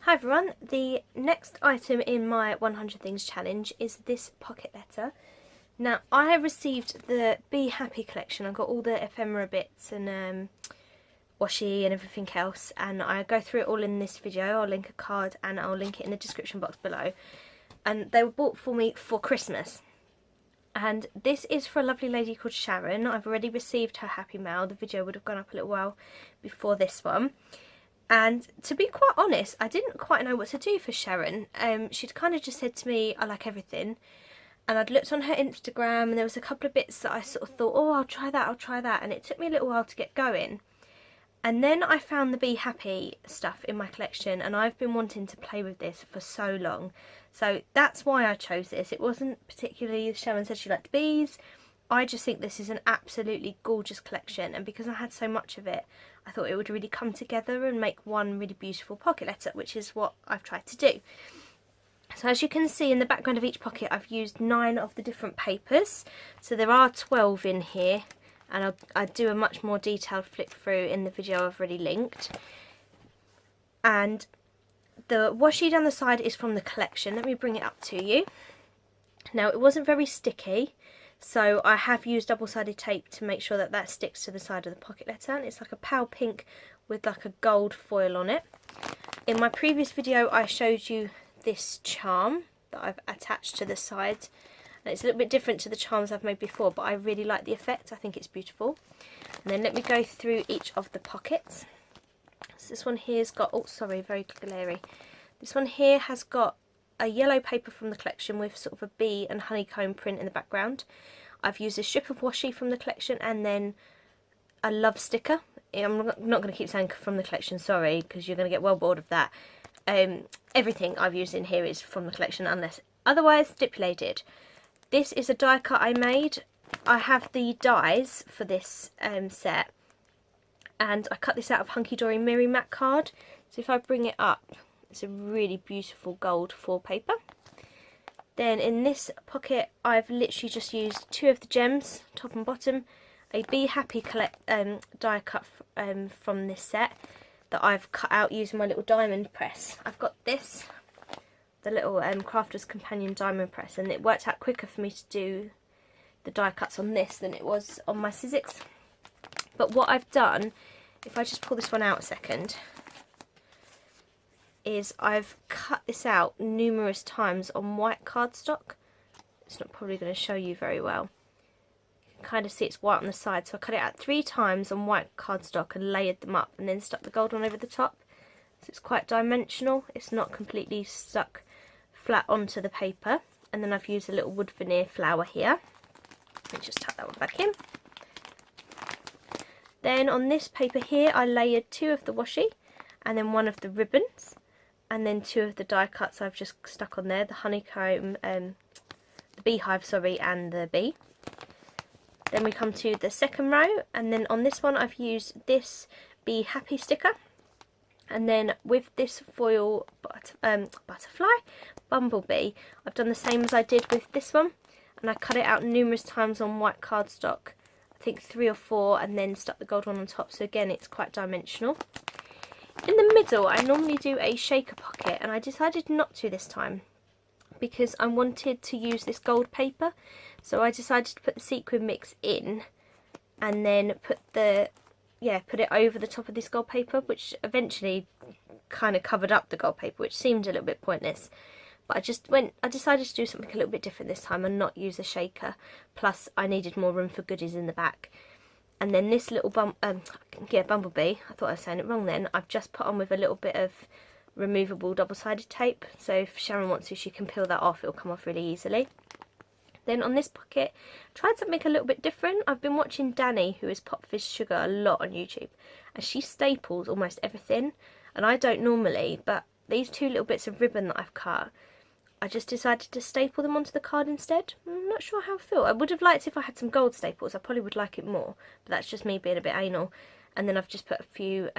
Hi everyone, the next item in my 100 Things challenge is this pocket letter. Now I received the Be Happy collection. I got all the ephemera bits and washi and everything else, and I go through it all in this video. I'll link a card and I'll link it in the description box below. And they were bought for me for Christmas. And this is for a lovely lady called Sharon. I've already received her happy mail. The video would have gone up a little while before this one. And to be quite honest, I didn't quite know what to do for Sharon. She'd kind of just said to me, I like everything. And I'd looked on her Instagram and there was a couple of bits that I sort of thought, oh, I'll try that. And it took me a little while to get going. And then I found the Be Happy stuff in my collection, and I've been wanting to play with this for so long. So that's why I chose this. It wasn't particularly, Sharon said she liked bees. I just think this is an absolutely gorgeous collection, and because I had so much of it, I thought it would really come together and make one really beautiful pocket letter, which is what I've tried to do. So as you can see in the background of each pocket, I've used 9 of the different papers. So there are 12 in here, and I'll do a much more detailed flip through in the video I've already linked. And the washi down the side is from the collection. Let me bring it up to you. Now it wasn't very sticky, so I have used double-sided tape to make sure that that sticks to the side of the pocket letter. And it's like a pale pink with like a gold foil on it. In my previous video I showed you this charm that I've attached to the side. And it's a little bit different to the charms I've made before, but I really like the effect. I think it's beautiful. And then let me go through each of the pockets. So this one here's got, oh sorry, very glary. This one here has got a yellow paper from the collection with sort of a bee and honeycomb print in the background. I've used a strip of washi from the collection and then a love sticker. I'm not going to keep saying from the collection, sorry, because you're going to get well bored of that. Everything I've used in here is from the collection unless otherwise stipulated. This is a die cut I made. I have the dies for this set, and I cut this out of Hunky Dory Miri Matte card. So if I bring it up, it's a really beautiful gold foil paper. Then in this pocket I've literally just used 2 of the gems, top and bottom, a Be Happy die cut from this set that I've cut out using my little diamond press. I've got this, the little Crafter's Companion diamond press, and it worked out quicker for me to do the die cuts on this than it was on my Sizzix. But what I've done, if I just pull this one out a second, is I've cut this out numerous times on white cardstock. It's not probably going to show you very well. You can kind of see it's white on the side, so I cut it out 3 times on white cardstock and layered them up and then stuck the gold one over the top. So it's quite dimensional, it's not completely stuck flat onto the paper. And then I've used a little wood veneer flower here. Let me just tuck that one back in. Then on this paper here I layered 2 of the washi and then 1 of the ribbons, and then 2 of the die cuts I've just stuck on there, the honeycomb, the beehive, sorry, and the bee. Then we come to the second row, and then on this one I've used this Be Happy sticker, and then with this foil butterfly, bumblebee, I've done the same as I did with this one, and I cut it out numerous times on white cardstock, I think 3 or 4, and then stuck the gold one on top, so again it's quite dimensional. In the middle I normally do a shaker pocket, and I decided not to this time because I wanted to use this gold paper, so I decided to put the sequin mix in and then put it over the top of this gold paper, which eventually kind of covered up the gold paper, which seemed a little bit pointless. But I decided to do something a little bit different this time and not use a shaker, plus I needed more room for goodies in the back. And then this little bumblebee, I thought I was saying it wrong then, I've just put on with a little bit of removable double-sided tape, so if Sharon wants to she can peel that off, it'll come off really easily. Then on this pocket, I tried something a little bit different. I've been watching Danny, who is Pop Fish Sugar, a lot on YouTube, and she staples almost everything, and I don't normally, but these 2 little bits of ribbon that I've cut, I just decided to staple them onto the card instead. I'm not sure how I feel. I would have liked if I had some gold staples. I probably would like it more, but that's just me being a bit anal. And then I've just put a few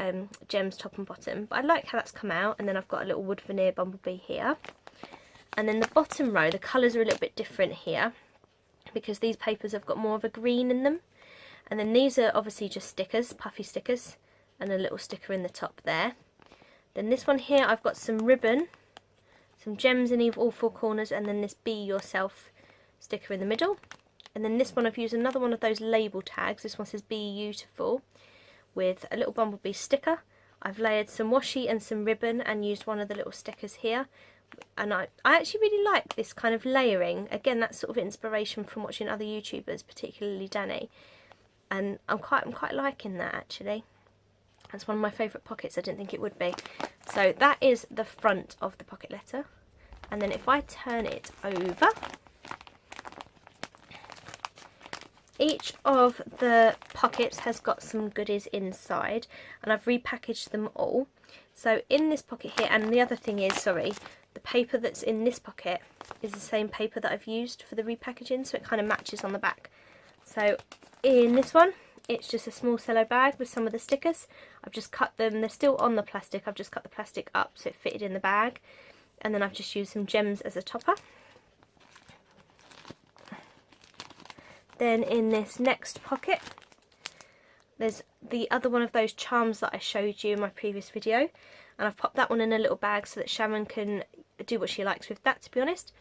gems top and bottom. But I like how that's come out. And then I've got a little wood veneer bumblebee here. And then the bottom row, the colours are a little bit different here, because these papers have got more of a green in them. And then these are obviously just stickers, puffy stickers, and a little sticker in the top there. Then this one here, I've got some ribbon, some gems in all four corners, and then this Be Yourself sticker in the middle. And then this one, I've used another one of those label tags. This one says Be Beautiful, with a little bumblebee sticker. I've layered some washi and some ribbon and used one of the little stickers here. And I actually really like this kind of layering. Again, that's sort of inspiration from watching other YouTubers, particularly Danny. And I'm quite liking that, actually. That's one of my favourite pockets. I didn't think it would be. So that is the front of the pocket letter. And then if I turn it over, each of the pockets has got some goodies inside, and I've repackaged them all. So in this pocket here, and the other thing is, sorry, the paper that's in this pocket is the same paper that I've used for the repackaging, so it kind of matches on the back. So in this one, it's just a small cello bag with some of the stickers. I've just cut them, they're still on the plastic, I've just cut the plastic up so it fitted in the bag. And then I've just used some gems as a topper. Then in this next pocket, there's the other one of those charms that I showed you in my previous video. And I've popped that one in a little bag so that Sharon can do what she likes with that, to be honest.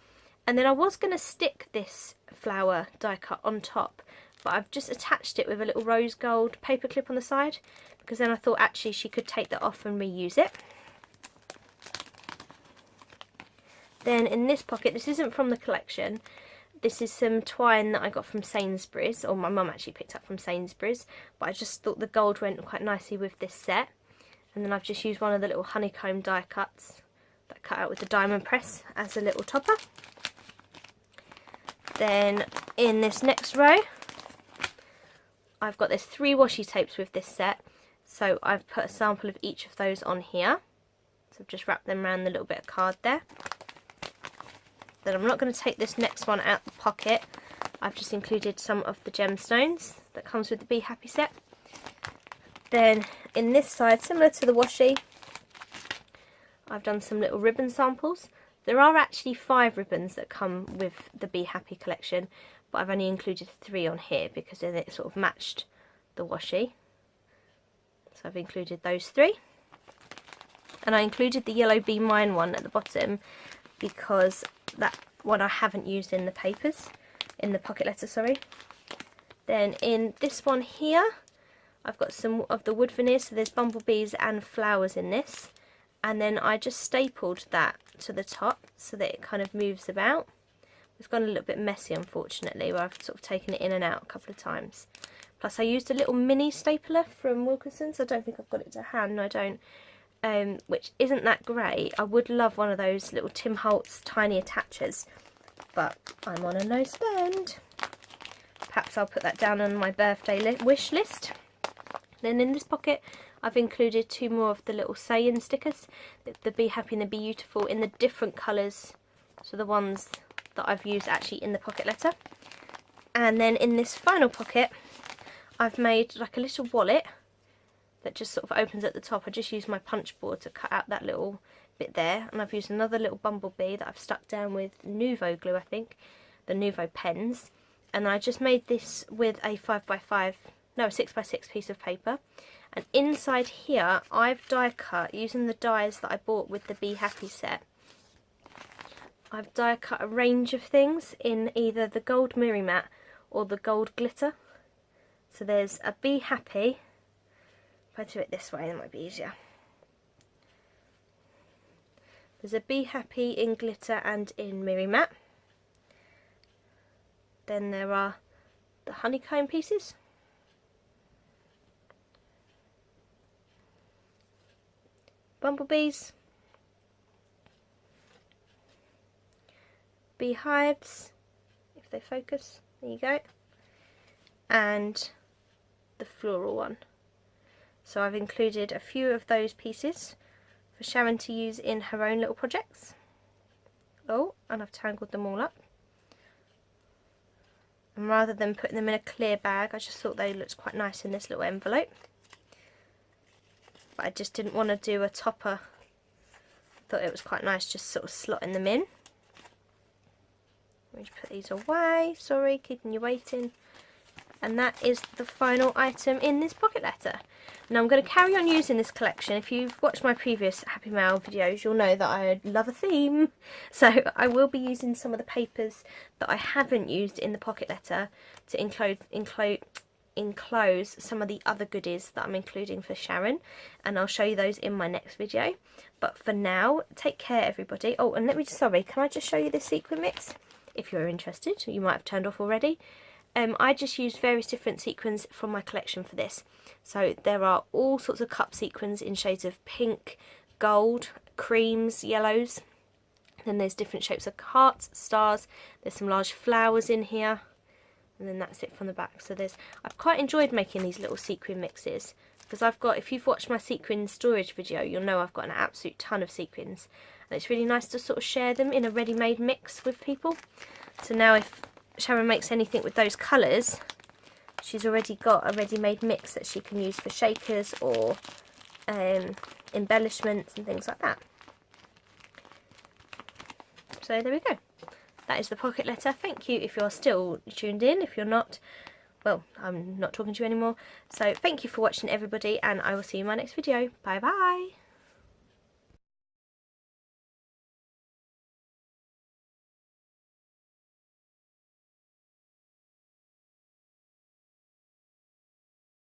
And then I was going to stick this flower die cut on top, but I've just attached it with a little rose gold paper clip on the side, because then I thought actually she could take that off and reuse it. Then in this pocket, this isn't from the collection, this is some twine that I got from Sainsbury's, or my mum actually picked up from Sainsbury's, but I just thought the gold went quite nicely with this set. And then I've just used one of the little honeycomb die cuts that I cut out with the diamond press as a little topper. Then in this next row, I've got this 3 washi tapes with this set, so I've put a sample of each of those on here. So I've just wrapped them around the little bit of card there. Then I'm not going to take this next one out the pocket. I've just included some of the gemstones that comes with the Be Happy set. Then in this side, similar to the washi, I've done some little ribbon samples. There are actually 5 ribbons that come with the Be Happy collection, but I've only included 3 on here because then it sort of matched the washi. So I've included those 3. And I included the yellow Be Mine one at the bottom because that one I haven't used in the papers, in the pocket letter, sorry. Then in this one here, I've got some of the wood veneer, so there's bumblebees and flowers in this. And then I just stapled that to the top so that it kind of moves about. It's gone a little bit messy, unfortunately, where I've sort of taken it in and out a couple of times. Plus I used a little mini stapler from Wilkinson's. I don't think I've got it to hand, no I don't. Which isn't that great. I would love one of those little Tim Holtz tiny attachers, but I'm on a no spend. Perhaps I'll put that down on my birthday wish list. Then in this pocket I've included 2 more of the little say-in stickers, the Be Happy and the Be Beautiful, in the different colours, so the ones that I've used actually in the pocket letter. And then in this final pocket I've made like a little wallet that just sort of opens at the top. I just used my punch board to cut out that little bit there, and I've used another little bumblebee that I've stuck down with Nuvo glue, I think, the Nuvo pens. And I just made this with a 6x6 piece of paper. And inside here I've die cut, using the dies that I bought with the Be Happy set, I've die cut a range of things in either the gold Miri Matte or the gold glitter. So there's a Be Happy. If I do it this way, it might be easier. There's a Be Happy in glitter and in Miri Matte. Then there are the honeycomb pieces. Bumblebees. Beehives, if they focus. There you go. And the floral one. So I've included a few of those pieces for Sharon to use in her own little projects. Oh, and I've tangled them all up. And rather than putting them in a clear bag, I just thought they looked quite nice in this little envelope. But I just didn't want to do a topper. I thought it was quite nice just sort of slotting them in. Let me just put these away. Sorry, keeping you waiting. And that is the final item in this pocket letter. Now I'm going to carry on using this collection. If you've watched my previous Happy Mail videos, you'll know that I love a theme. So I will be using some of the papers that I haven't used in the pocket letter to enclose some of the other goodies that I'm including for Sharon, and I'll show you those in my next video. But for now, take care everybody. Oh, and sorry, can I just show you this sequin mix? If you're interested, you might have turned off already. I just used various different sequins from my collection for this. So there are all sorts of cup sequins in shades of pink, gold, creams, yellows. Then there's different shapes of hearts, stars. There's some large flowers in here. And then that's it from the back. So I've quite enjoyed making these little sequin mixes, because if you've watched my sequin storage video, you'll know I've got an absolute ton of sequins. And it's really nice to sort of share them in a ready-made mix with people. So now if Sharon makes anything with those colours, she's already got a ready-made mix that she can use for shakers or embellishments and things like that. So there we go. That is the pocket letter. Thank you if you're still tuned in. If you're not, well, I'm not talking to you anymore. So thank you for watching everybody, and I will see you in my next video. Bye bye.